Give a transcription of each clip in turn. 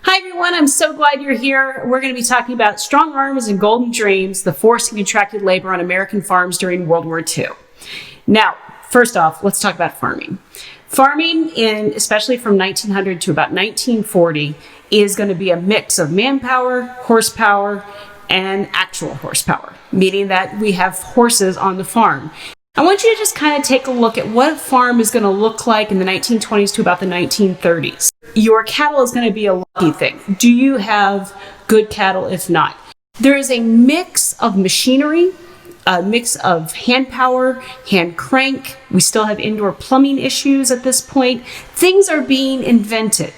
Hi everyone, I'm so glad you're here. We're going to be talking about strong arms and golden dreams, the forced and contracted labor on American farms during World War II. Now, first off, let's talk about farming. Farming, especially from 1900 to about 1940, is going to be a mix of manpower, horsepower, and actual horsepower, meaning that we have horses on the farm. I want you to just kind of take a look at what a farm is going to look like in the 1920s to about the 1930s. Your cattle is going to be a lucky thing. Do you have good cattle? If not, there is a mix of machinery, a mix of hand power, hand crank. We still have indoor plumbing issues at this point. Things are being invented,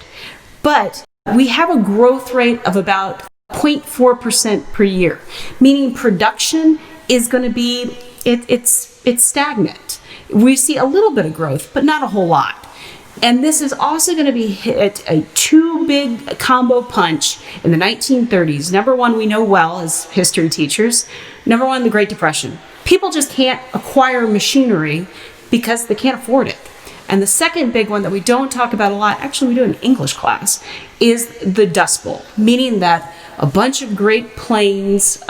but we have a growth rate of about 0.4% per year, meaning production is going to be, it's stagnant. We see a little bit of growth, but not a whole lot. And this is also going to be hit a two big combo punch in the 1930s. Number one, we know well as history teachers. Number one, the Great Depression. People just can't acquire machinery because they can't afford it. And the second big one that we don't talk about a lot, actually we do in English class, is the Dust Bowl, meaning that a bunch of Great Plains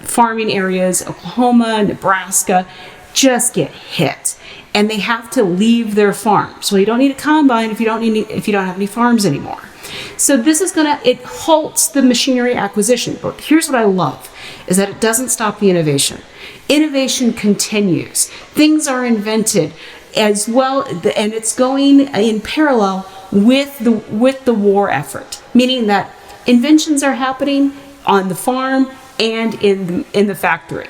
farming areas, Oklahoma, Nebraska, just get hit. And they have to leave their farms. Well, you don't need a combine if you don't have any farms anymore. So this is it halts the machinery acquisition. But here's what I love, is that it doesn't stop the innovation. Innovation continues. Things are invented as well, and it's going in parallel with the war effort, meaning that inventions are happening on the farm and in the factory.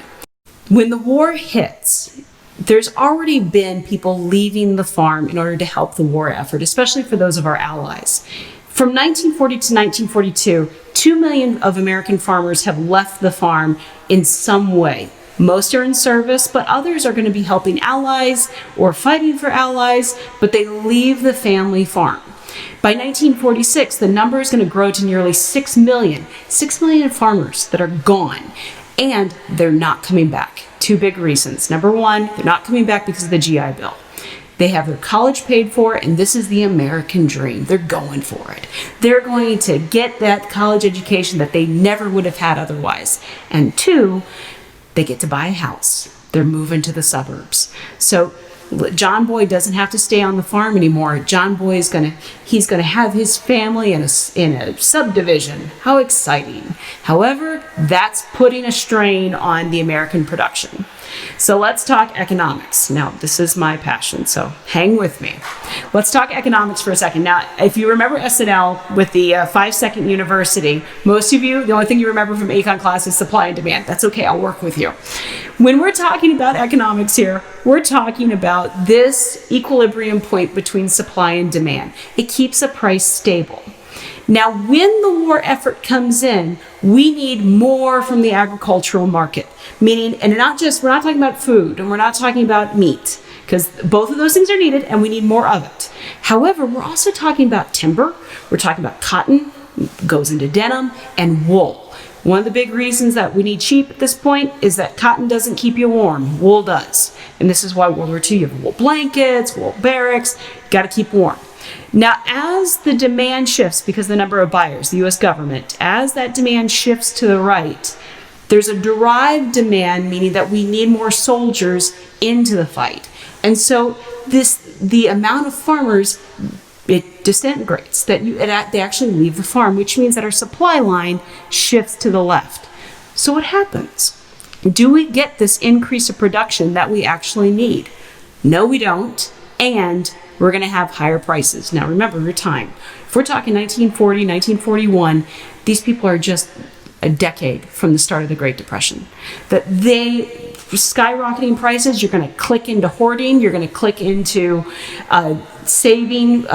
When the war hits, there's already been people leaving the farm in order to help the war effort, especially for those of our allies. From 1940 to 1942, 2 million of American farmers have left the farm in some way. Most are in service, but others are going to be helping allies or fighting for allies, but they leave the family farm. By 1946, the number is going to grow to nearly 6 million. 6 million farmers that are gone, and they're not coming back. Two big reasons. Number one, they're not coming back because of the GI Bill. They have their college paid for, and this is the American dream. They're going for it. They're going to get that college education that they never would have had otherwise. And two, they get to buy a house. They're moving to the suburbs. So John Boy doesn't have to stay on the farm anymore. John Boy is he's gonna have his family in a subdivision. How exciting. However, that's putting a strain on the American production. So let's talk economics. Now, this is my passion, so hang with me. Let's talk economics for a second. Now, if you remember SNL with the 5-second university, most of you, the only thing you remember from econ class is supply and demand. That's okay, I'll work with you. When we're talking about economics here, we're talking about this equilibrium point between supply and demand. It keeps a price stable. Now, when the war effort comes in, we need more from the agricultural market, meaning, and we're not talking about food, and we're not talking about meat, because both of those things are needed and we need more of it. However, we're also talking about timber, we're talking about cotton, goes into denim, and wool. One of the big reasons that we need sheep at this point is that cotton doesn't keep you warm, wool does. And this is why World War II, you have wool blankets, wool barracks, got to keep warm. Now, as the demand shifts, because the number of buyers, the US government, as that demand shifts to the right, there's a derived demand, meaning that we need more soldiers into the fight. And so the amount of farmers, it disintegrates, they actually leave the farm, which means that our supply line shifts to the left. So what happens? Do we get this increase of production that we actually need? No, we don't. And we're going to have higher prices. Now, remember your time. If we're talking 1940, 1941, these people are just a decade from the start of the Great Depression. That they skyrocketing prices, you're going to click into hoarding, you're going to click into saving,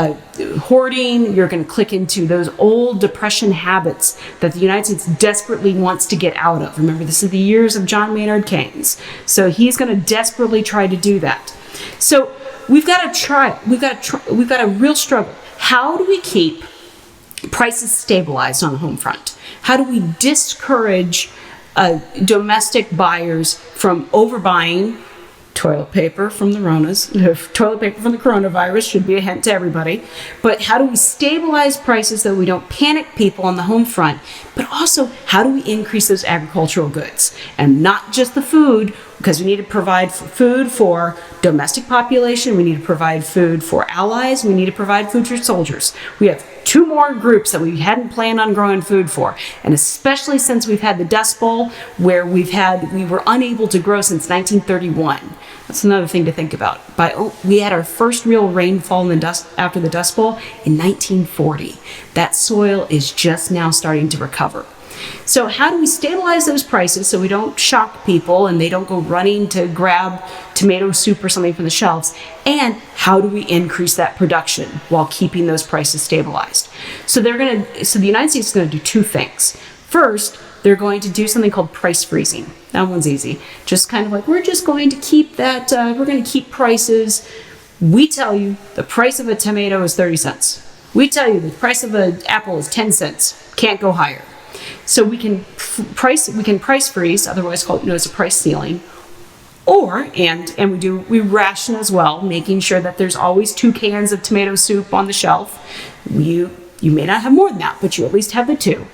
hoarding, you're going to click into those old Depression habits that the United States desperately wants to get out of. Remember, this is the years of John Maynard Keynes. So he's going to desperately try to do that. So we've got to try. We've got a real struggle. How do we keep prices stabilized on the home front? How do we discourage domestic buyers from overbuying Toilet paper from the toilet paper from the coronavirus should be a hint to everybody. But how do we stabilize prices so we don't panic people on the home front? But also, how do we increase those agricultural goods? And not just the food, because we need to provide food for domestic population, we need to provide food for allies, we need to provide food for soldiers. We have 2 more groups that we hadn't planned on growing food for. And especially since we've had the Dust Bowl, where we were unable to grow since 1931. That's another thing to think about. We had our first real rainfall after the Dust Bowl in 1940. That soil is just now starting to recover. So how do we stabilize those prices so we don't shock people and they don't go running to grab tomato soup or something from the shelves? And how do we increase that production while keeping those prices stabilized? So the United States is going to do 2 things. First, they're going to do something called price freezing. That one's easy. Just kind of like, we're just going to keep that, we're going to keep prices. We tell you the price of a tomato is 30 cents. We tell you the price of an apple is 10 cents. Can't go higher. So we can price freeze, otherwise called known as a price ceiling, we ration as well, making sure that there's always 2 cans of tomato soup on the shelf. You may not have more than that, but you at least have the 2.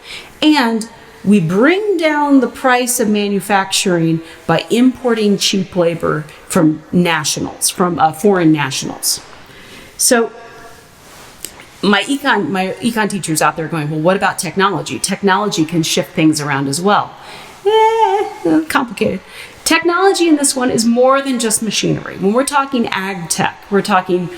And we bring down the price of manufacturing by importing cheap labor from foreign nationals. So my econ teachers out there going, well, what about technology? Technology can shift things around as well. Complicated. Technology in this one is more than just machinery. When we're talking ag tech, we're talking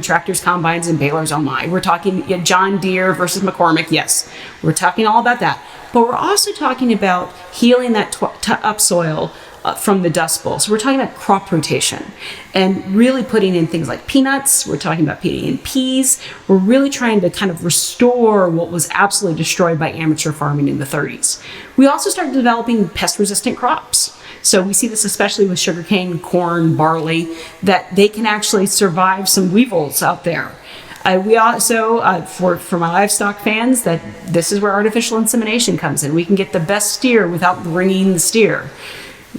tractors, combines, and balers. Oh my. We're talking John Deere versus McCormick. Yes, we're talking all about that. But we're also talking about healing that topsoil from the Dust Bowl. So we're talking about crop rotation and really putting in things like peanuts. We're talking about putting in peas. We're really trying to kind of restore what was absolutely destroyed by amateur farming in the 30s. We also started developing pest-resistant crops. So we see this especially with sugarcane, corn, barley, that they can actually survive some weevils out there. We also, for my livestock fans, that this is where artificial insemination comes in. We can get the best steer without bringing the steer.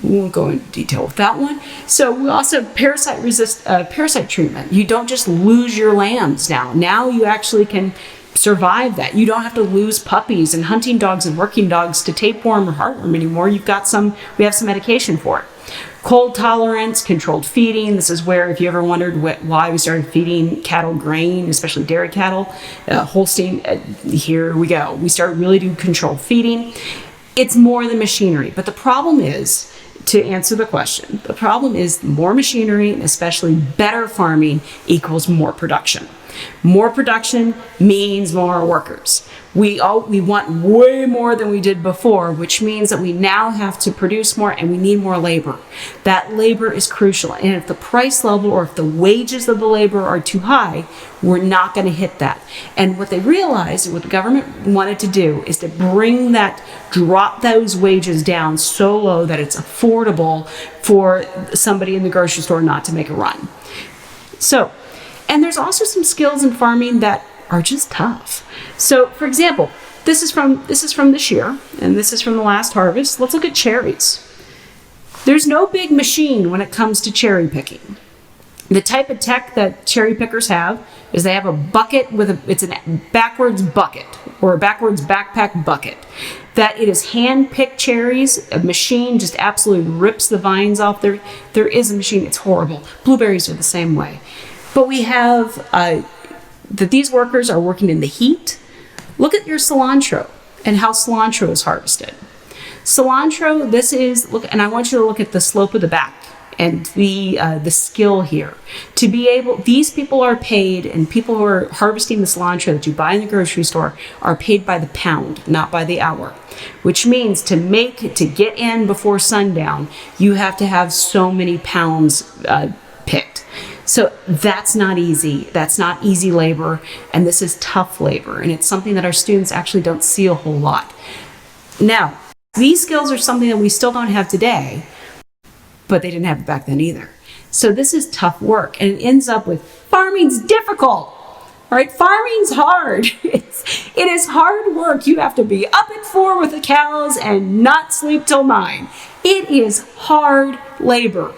We won't go into detail with that one. So we also parasite treatment. You don't just lose your lambs now. Now you actually can survive that. You don't have to lose puppies and hunting dogs and working dogs to tapeworm or heartworm anymore. We have some medication for it. Cold tolerance, controlled feeding. This is where, if you ever wondered why we started feeding cattle grain, especially dairy cattle, Holstein, here we go. We started really doing controlled feeding. It's more than machinery, but the problem is, to answer the question, the problem is more machinery, and especially better farming, equals more production. More production means more workers. We want way more than we did before, which means that we now have to produce more and we need more labor. That labor is crucial. And if the price level or if the wages of the labor are too high, we're not going to hit that. And what they realized, what the government wanted to do, is to drop those wages down so low that it's affordable for somebody in the grocery store not to make a run. And there's also some skills in farming that are just tough. So, for example, this is from this year, and this is from the last harvest. Let's look at cherries. There's no big machine when it comes to cherry picking. The type of tech that cherry pickers have is they have a bucket it's a backwards bucket or a backwards backpack bucket. That it is hand-picked cherries. A machine just absolutely rips the vines off. There is a machine. It's horrible. Blueberries are the same way. But we have that these workers are working in the heat. Look at your cilantro and how cilantro is harvested. Cilantro, and I want you to look at the slope of the back and the skill here. These people are paid, and people who are harvesting the cilantro that you buy in the grocery store are paid by the pound, not by the hour. Which means to get in before sundown, you have to have so many pounds picked. So that's not easy. That's not easy labor, and this is tough labor, and it's something that our students actually don't see a whole lot. Now, these skills are something that we still don't have today, but they didn't have it back then either. So this is tough work, and it ends up with farming's difficult. All right, farming's hard. It is hard work. You have to be up at 4 with the cows and not sleep till 9. It is hard labor.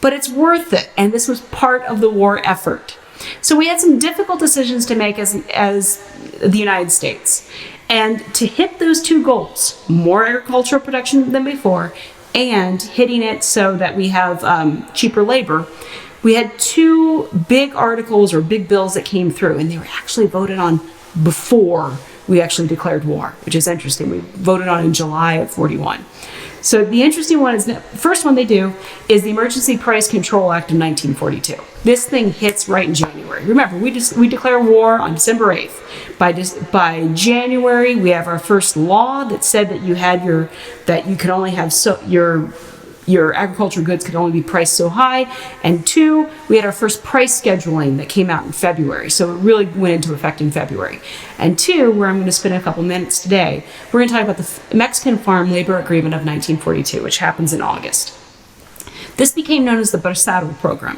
but it's worth it. And this was part of the war effort. So we had some difficult decisions to make as the United States. And to hit those two goals, more agricultural production than before, and hitting it so that we have cheaper labor, we had two big articles or big bills that came through, and they were actually voted on before we actually declared war, which is interesting. We voted on in July of 41. So the interesting one is, the first one they do is the Emergency Price Control Act of 1942. This thing hits right in January. Remember, we declare war on December 8th. By January, we have our first law that said that you could only have your agricultural goods could only be priced so high. And two, we had our first price scheduling that came out in February. So it really went into effect in February. And two, where I'm going to spend a couple minutes today, we're going to talk about the Mexican Farm Labor Agreement of 1942, which happens in August. This became known as the Bracero Program.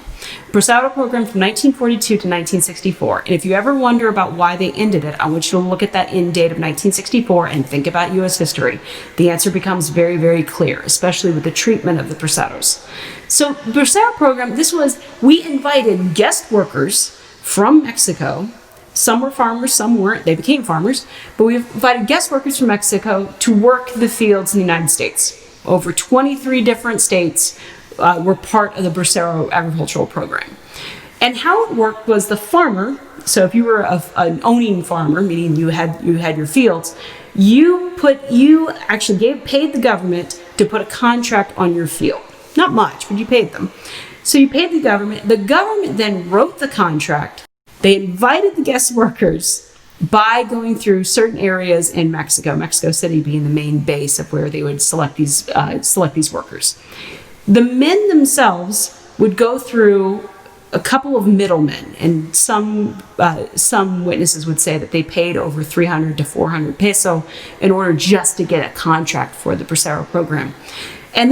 Bracero Program from 1942 to 1964. And if you ever wonder about why they ended it, I want you to look at that end date of 1964 and think about U.S. history. The answer becomes very, very clear, especially with the treatment of the Braceros. So the Bracero Program, we invited guest workers from Mexico. Some were farmers, some weren't. They became farmers. But we invited guest workers from Mexico to work the fields in the United States. Over 23 different states were part of the Bracero agricultural program. And how it worked was the farmer, so if you were an owning farmer, meaning you had your fields, you actually paid the government to put a contract on your field. Not much, but you paid them. So you paid the government. The government then wrote the contract. They invited the guest workers by going through certain areas in Mexico City being the main base of where they would select these workers. The men themselves would go through a couple of middlemen, and some witnesses would say that they paid over 300 to 400 peso in order just to get a contract for the Bracero program. And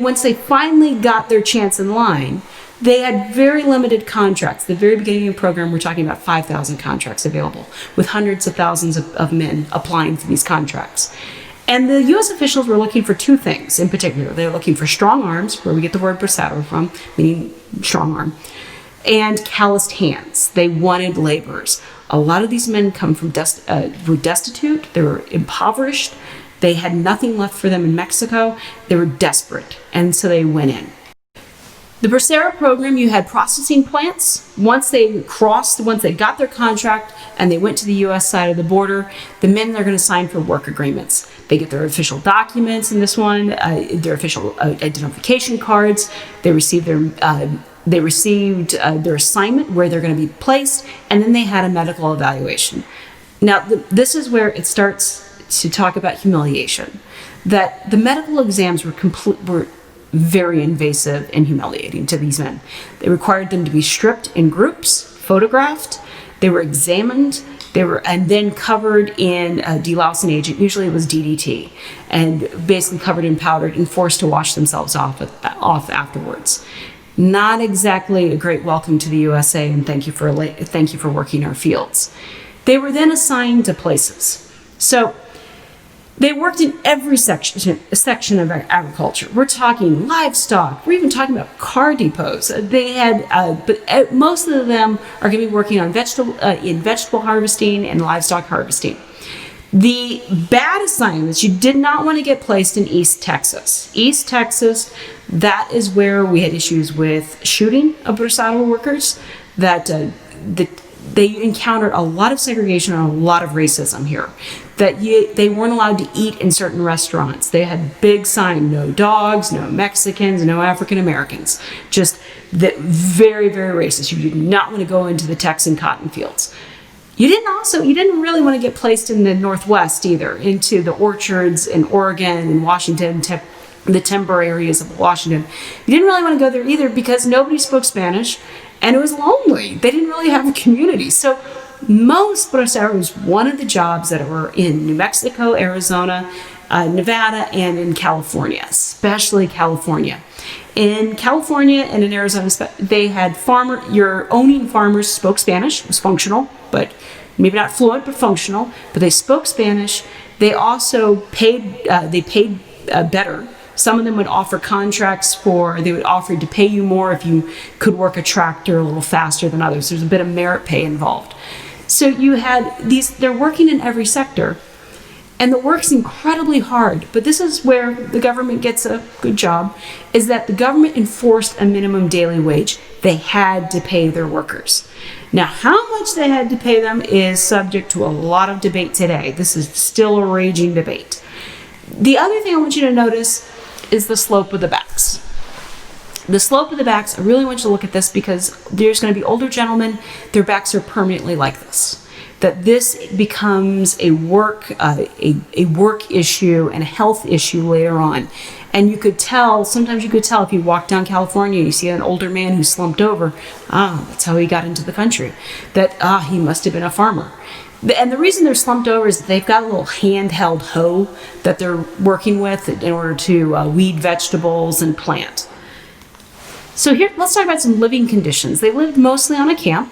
once they finally got their chance in line, they had very limited contracts. The very beginning of the program, we're talking about 5,000 contracts available, with hundreds of thousands of men applying for these contracts. And the U.S. officials were looking for two things in particular. They were looking for strong arms, where we get the word bracero from, meaning strong arm, and calloused hands. They wanted laborers. A lot of these men were destitute. They were impoverished. They had nothing left for them in Mexico. They were desperate, and so they went in. The Bracero program, you had processing plants. Once they got their contract and they went to the U.S. side of the border, the men are going to sign for work agreements. They get their official documents in this one, their official identification cards. They received their assignment, where they're going to be placed, and then they had a medical evaluation. Now, this is where it starts to talk about humiliation. That the medical exams were very invasive and humiliating to these men. They required them to be stripped in groups, photographed. They were examined. And then covered in a delousing agent. Usually it was DDT, and basically covered in powder and forced to wash themselves off afterwards. Not exactly a great welcome to the USA, and thank you for working our fields. They were then assigned to places. So they worked in every section of agriculture. We're talking livestock. We're even talking about car depots. They had, but most of them are going to be working on vegetable harvesting and livestock harvesting. The bad assignments, you did not want to get placed in East Texas. East Texas, that is where we had issues with shooting of Bracero workers. They encountered a lot of segregation and a lot of racism here. They weren't allowed to eat in certain restaurants. They had big sign, no dogs, no Mexicans, no African Americans. Just very, very racist. You did not want to go into the Texan cotton fields. You didn't really want to get placed in the Northwest either, into the orchards in Oregon and Washington, the timber areas of Washington. You didn't really want to go there either because nobody spoke Spanish and it was lonely. They didn't really have a community. So most braceros wanted the jobs that were in New Mexico, Arizona, Nevada, and in California, especially California. In California and in Arizona, they had your owning farmers spoke Spanish. It was functional, but maybe not fluent, but functional. But they spoke Spanish. They also paid better. Some of them would offer contracts they would offer to pay you more if you could work a tractor a little faster than others. There's a bit of merit pay involved. So you had they're working in every sector. And the work's incredibly hard, but this is where the government gets a good job, is that the government enforced a minimum daily wage. They had to pay their workers. Now, how much they had to pay them is subject to a lot of debate today. This is still a raging debate. The other thing I want you to notice is the slope of the backs. The slope of the backs, I really want you to look at this because there's going to be older gentlemen, their backs are permanently like this. That this becomes a work issue and a health issue later on. And sometimes you could tell if you walk down California and you see an older man who slumped over, that's how he got into the country. That, he must have been a farmer. And the reason they're slumped over is that they've got a little handheld hoe that they're working with in order to weed vegetables and plant. So here, let's talk about some living conditions. They lived mostly on a camp.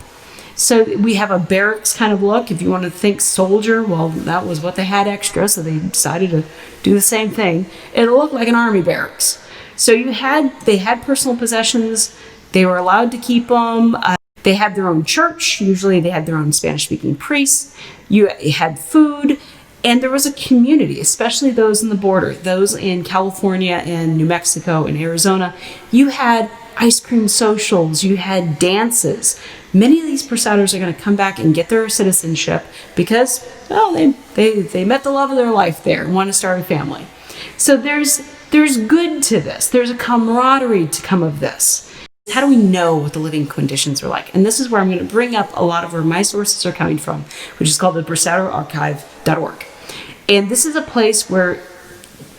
So we have a barracks kind of look. If you want to think soldier, well, that was what they had extra, so they decided to do the same thing. It'll look like an army barracks. So they had personal possessions. They were allowed to keep them. They had their own church. Usually they had their own Spanish-speaking priests. You had food. And there was a community, especially those in the border, those in California and New Mexico and Arizona. You had ice cream socials, you had dances. Many of these Braceros are going to come back and get their citizenship because, well, they met the love of their life there and want to start a family. So there's good to this. There's a camaraderie to come of this. How do we know what the living conditions are like? And this is where I'm going to bring up a lot of where my sources are coming from, which is called the BraceroArchive.org. And this is a place where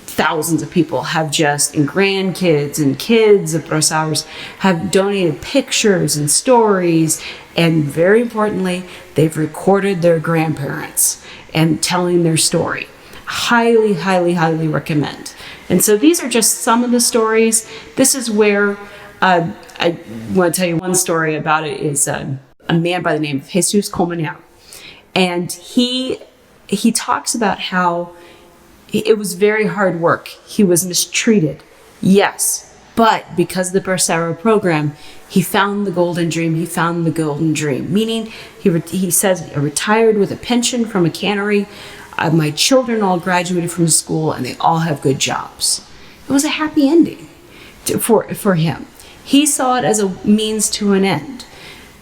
thousands of people have and grandkids and kids of Braceros have donated pictures and stories, and very importantly, they've recorded their grandparents and telling their story. Highly, highly, highly recommend. And so these are just some of the stories. This is where I want to tell you one story about it. Is a man by the name of Jesus Colmenar, and he talks about how it was very hard work. He was mistreated, yes, but because of the Bracero Program, he found the golden dream. He found the golden dream, meaning he says, I retired with a pension from a cannery. My children all graduated from school, and they all have good jobs. It was a happy ending for him. He saw it as a means to an end.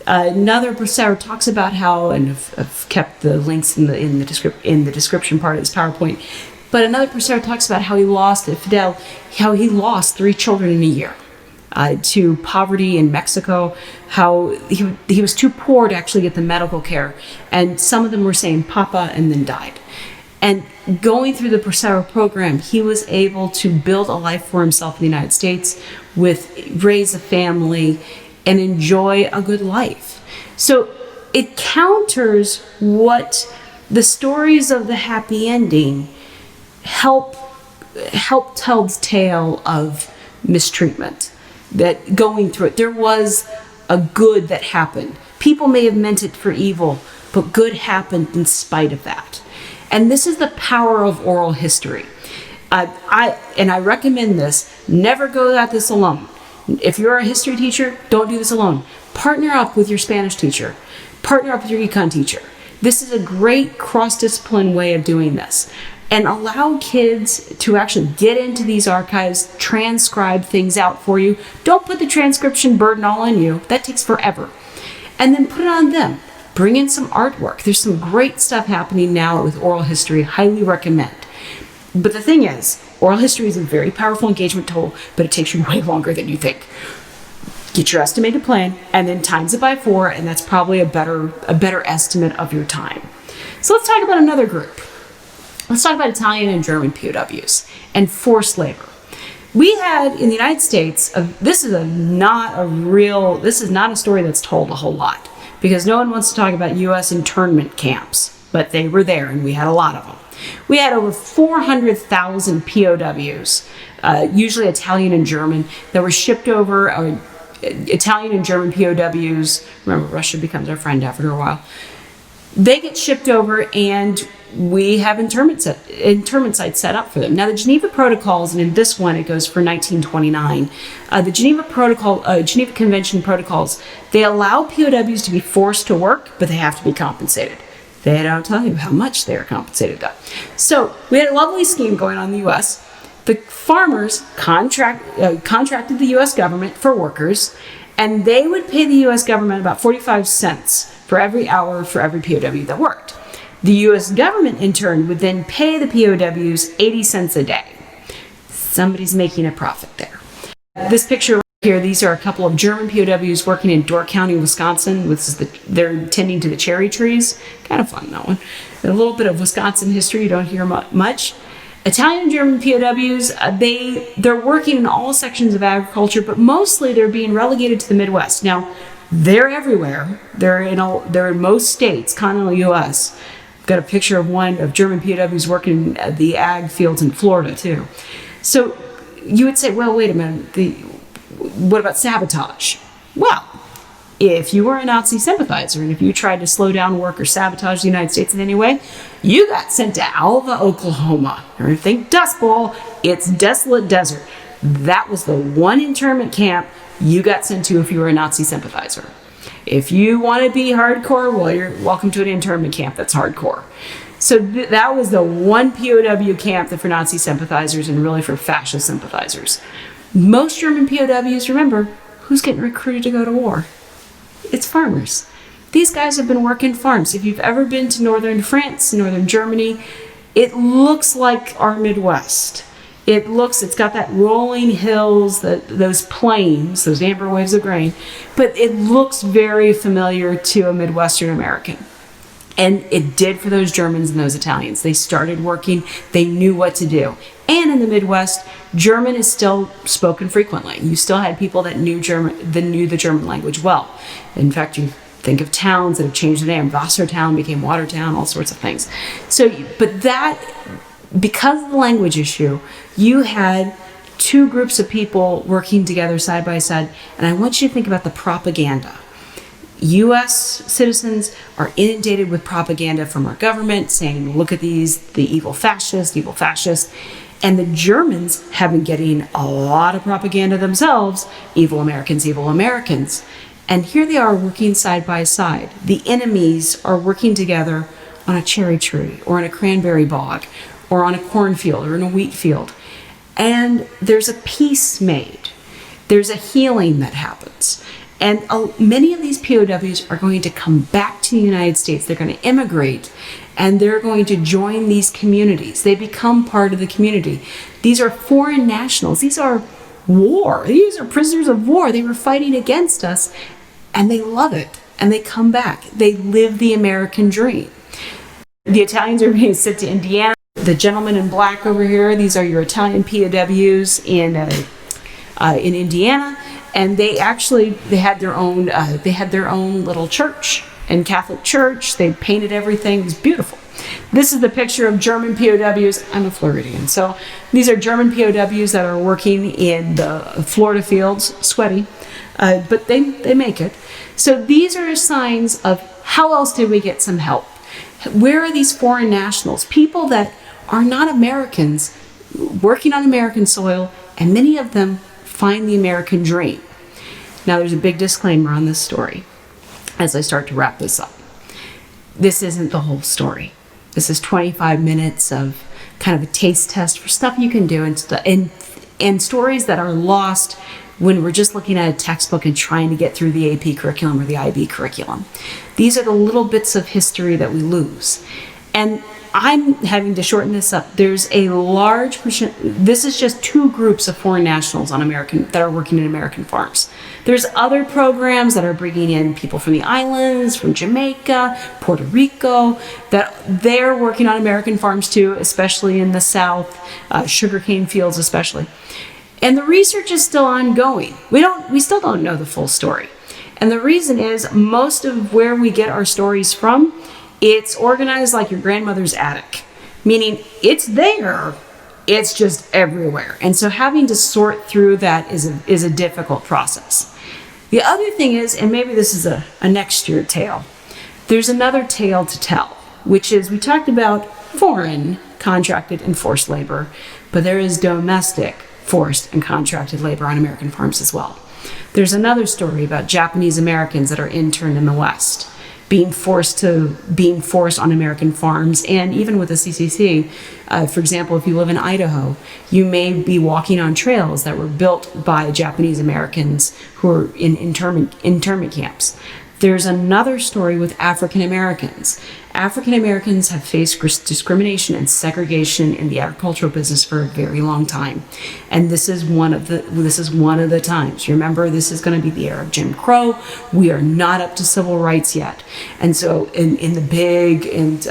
Another Bracero talks about how, and I've kept the links in the description part of this PowerPoint. But another Bracero talks about how he lost how he lost 3 children in a year to poverty in Mexico. How he was too poor to actually get the medical care, and some of them were saying "Papa" and then died. And going through the Bracero program, he was able to build a life for himself in the United States, raise a family, and enjoy a good life. So it counters what the stories of the happy ending help tell the tale of mistreatment, that going through it, there was a good that happened. People may have meant it for evil, but good happened in spite of that. And this is the power of oral history. I recommend this. Never go at this alone. If you're a history teacher, don't do this alone. Partner up with your Spanish teacher. Partner up with your econ teacher. This is a great cross-discipline way of doing this. And allow kids to actually get into these archives, transcribe things out for you. Don't put the transcription burden all on you. That takes forever. And then put it on them. Bring in some artwork. There's some great stuff happening now with oral history. Highly recommend. But the thing is, oral history is a very powerful engagement tool, but it takes you way longer than you think. Get your estimated plan and then times it by 4, and that's probably a better estimate of your time. So let's talk about another group. Let's talk about Italian and German POWs and forced labor. We had in the United States, this is not a story that's told a whole lot, because no one wants to talk about U.S. internment camps, but they were there and we had a lot of them. We had over 400,000 POWs, usually Italian and German, that were shipped over. Italian and German POWs, remember Russia becomes our friend after a while, They get shipped over, and we have internment sites set up for them. Now, the Geneva Protocols, and in this one it goes for 1929, the Geneva Convention Protocols, they allow POWs to be forced to work, but they have to be compensated. They don't tell you how much they are compensated though. So we had a lovely scheme going on in the U.S. The farmers contracted the U.S. government for workers, and they would pay the U.S. government about 45 cents for every hour for every POW that worked. The U.S. government, in turn, would then pay the POWs 80 cents a day. Somebody's making a profit there. This picture right here, these are a couple of German POWs working in Door County, Wisconsin. They're tending to the cherry trees. Kind of fun, that one. A little bit of Wisconsin history, you don't hear much. Italian and German POWs, they're working in all sections of agriculture, but mostly they're being relegated to the Midwest. Now, they're everywhere. They're in most states, continental U.S. I've got a picture of one of German POWs working at the ag fields in Florida too. So you would say, well, wait a minute. What about sabotage? Well, if you were a Nazi sympathizer and if you tried to slow down work or sabotage the United States in any way, you got sent to Alva, Oklahoma. Or think Dust Bowl, it's desolate desert. That was the one internment camp you got sent to if you were a Nazi sympathizer. If you want to be hardcore, well, you're welcome to an internment camp that's hardcore. So that was the one POW camp that for Nazi sympathizers and really for fascist sympathizers. Most German POWs, remember, who's getting recruited to go to war? It's farmers. These guys have been working farms. If you've ever been to northern France, northern Germany, it looks like our Midwest. It's got that rolling hills, those plains, those amber waves of grain, but it looks very familiar to a Midwestern American. And it did for those Germans and those Italians. They started working, they knew what to do. And in the Midwest, German is still spoken frequently. You still had people that knew the German language well. In fact, you think of towns that have changed the name. Wassertown became Watertown, all sorts of things. Because of the language issue, you had two groups of people working together side by side. And I want you to think about the propaganda. U.S. citizens are inundated with propaganda from our government saying, look at these, the evil fascists. And the Germans have been getting a lot of propaganda themselves, evil Americans. And here they are working side by side. The enemies are working together on a cherry tree or in a cranberry bog or on a cornfield or in a wheat field. And there's a peace made. There's a healing that happens. And many of these POWs are going to come back to the United States. They're going to immigrate, and they're going to join these communities. They become part of the community. These are foreign nationals. These are war. These are prisoners of war. They were fighting against us, and they love it, and they come back. They live the American dream. The Italians are being sent to Indiana. The gentleman in black over here, these are your Italian POWs in Indiana. And they had their own little church and Catholic church. They painted everything. It was beautiful. This is the picture of German POWs. I'm a Floridian. So these are German POWs that are working in the Florida fields, sweaty, but they make it. So these are signs of how else did we get some help? Where are these foreign nationals? People that are not Americans working on American soil, and many of them find the American dream. Now, there's a big disclaimer on this story as I start to wrap this up. This isn't the whole story. This is 25 minutes of kind of a taste test for stuff you can do and stories that are lost when we're just looking at a textbook and trying to get through the AP curriculum or the IB curriculum. These are the little bits of history that we lose. And I'm having to shorten this up. There's a large percent. This is just two groups of foreign nationals that are working in American farms. There's other programs that are bringing in people from the islands, from Jamaica, Puerto Rico, that they're working on American farms too, especially in the South, sugarcane fields especially. And the research is still ongoing. We still don't know the full story. And the reason is most of where we get our stories from, it's organized like your grandmother's attic, meaning it's there, it's just everywhere. And so having to sort through that is a difficult process. The other thing is, and maybe this is a next year tale, There's another tale to tell, which is we talked about foreign contracted and forced labor, but there is domestic forced and contracted labor on American farms as well. There's another story about Japanese Americans that are interned in the West, being forced on American farms, and even with the CCC. For example, if you live in Idaho, you may be walking on trails that were built by Japanese Americans who are in internment camps. There's another story with African Americans. African Americans have faced discrimination and segregation in the agricultural business for a very long time, and this is one of the times. Remember, this is going to be the era of Jim Crow. We are not up to civil rights yet, and so in the big and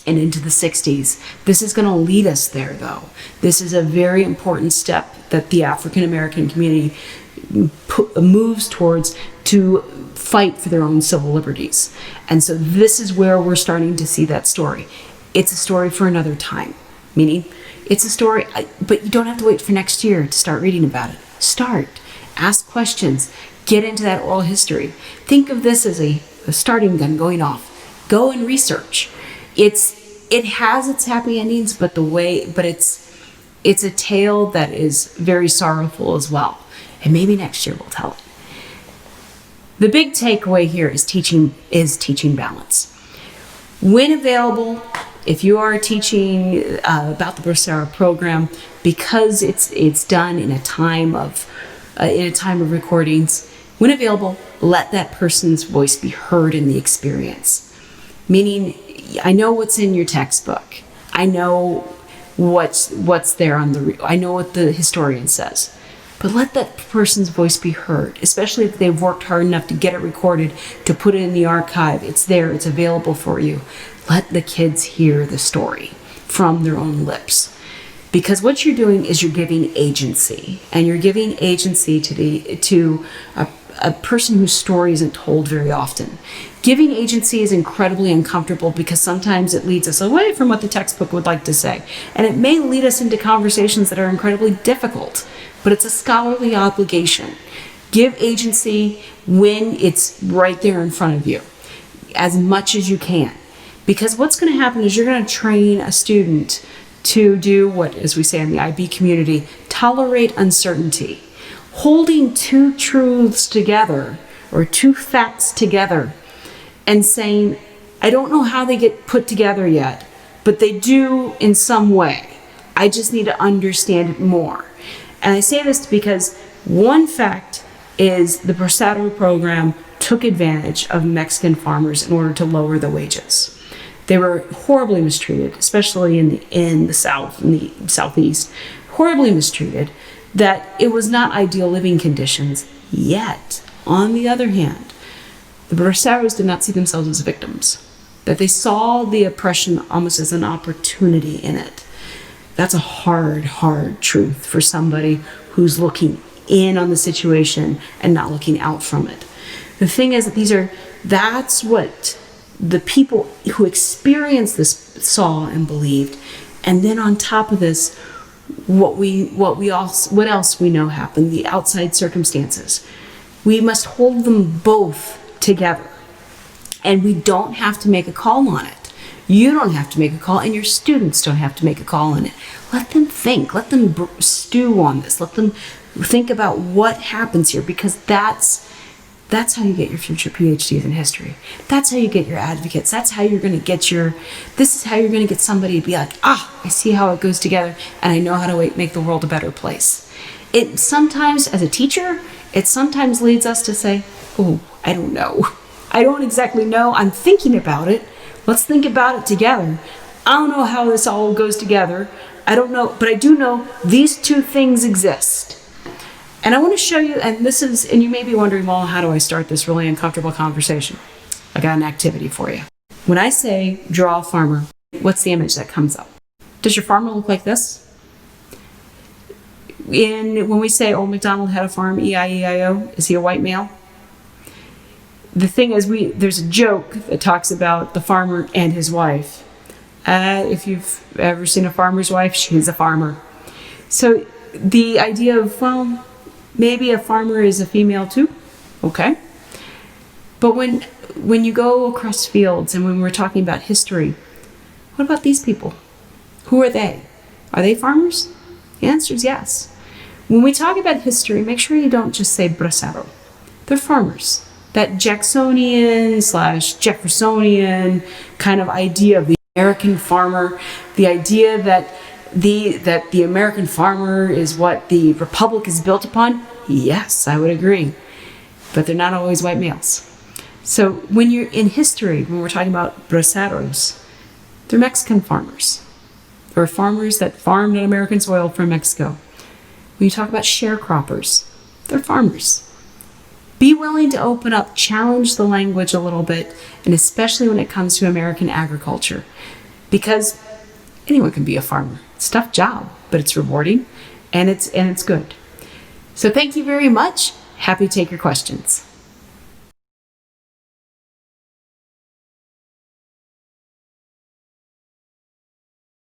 into the 60s, this is going to lead us there. Though this is a very important step that the African American community moves towards to fight for their own civil liberties. And so this is where we're starting to see that story. It's a story for another time, meaning it's a story, but you don't have to wait for next year to start reading about it. Start, ask questions, get into that oral history. Think of this as a starting gun going off. Go and research. It has its happy endings, but it's a tale that is very sorrowful as well. And maybe next year we'll tell it. The big takeaway here is teaching balance. When available, if you are teaching about the Bracero Program, because it's done in a time of recordings, when available, let that person's voice be heard in the experience. Meaning, I know what's in your textbook. I know what's there I know what the historian says. But let that person's voice be heard, especially if they've worked hard enough to get it recorded, to put it in the archive. It's there, it's available for you. Let the kids hear the story from their own lips. Because what you're doing is you're giving agency, and you're giving agency to a person whose story isn't told very often. Giving agency is incredibly uncomfortable because sometimes it leads us away from what the textbook would like to say. And it may lead us into conversations that are incredibly difficult, but it's a scholarly obligation. Give agency when it's right there in front of you, as much as you can. Because what's going to happen is you're going to train a student to do what, as we say in the IB community, tolerate uncertainty. Holding two truths together, or two facts together, and saying, I don't know how they get put together yet, but they do in some way. I just need to understand it more. And I say this because one fact is the Bracero Program took advantage of Mexican farmers in order to lower the wages. They were horribly mistreated, especially in the South, in the Southeast, horribly mistreated, that it was not ideal living conditions. Yet, on the other hand, the Braceros did not see themselves as victims, that they saw the oppression almost as an opportunity in it. That's a hard truth for somebody who's looking in on the situation and not looking out from it. The thing is that that's what the people who experienced this saw and believed. And then on top of this, what else we know happened, the outside circumstances. We must hold them both together. And we don't have to make a call on it. You don't have to make a call, and your students don't have to make a call on it. Let them think. Let them stew on this. Let them think about what happens here, because that's how you get your future PhDs in history. That's how you get your advocates. That's how you're going to get this is how you're going to get somebody to be like, I see how it goes together, and I know how to make the world a better place. It sometimes, as a teacher, it sometimes leads us to say, I don't know. I don't exactly know. I'm thinking about it. Let's think about it together. I don't know how this all goes together. I don't know, but I do know these two things exist. And I want to show you, and you may be wondering, well, how do I start this really uncomfortable conversation? I got an activity for you. When I say draw a farmer, what's the image that comes up? Does your farmer look like this? When we say Old MacDonald had a farm, E-I-E-I-O, is he a white male? The thing is, there's a joke that talks about the farmer and his wife. If you've ever seen a farmer's wife, she's a farmer. So the idea of, well, maybe a farmer is a female too. Okay. But when you go across fields and when we're talking about history, what about these people? Who are they? Are they farmers? The answer is yes. When we talk about history, make sure you don't just say Bracero. They're farmers. That Jacksonian / Jeffersonian kind of idea of the American farmer, the idea that the American farmer is what the republic is built upon, yes, I would agree. But they're not always white males. So when you're in history, when we're talking about braceros, they're Mexican farmers. They're farmers that farmed on American soil from Mexico. When you talk about sharecroppers, they're farmers. Be willing to open up, challenge the language a little bit, and especially when it comes to American agriculture. Because anyone can be a farmer. It's a tough job, but it's rewarding and it's good. So thank you very much. Happy to take your questions.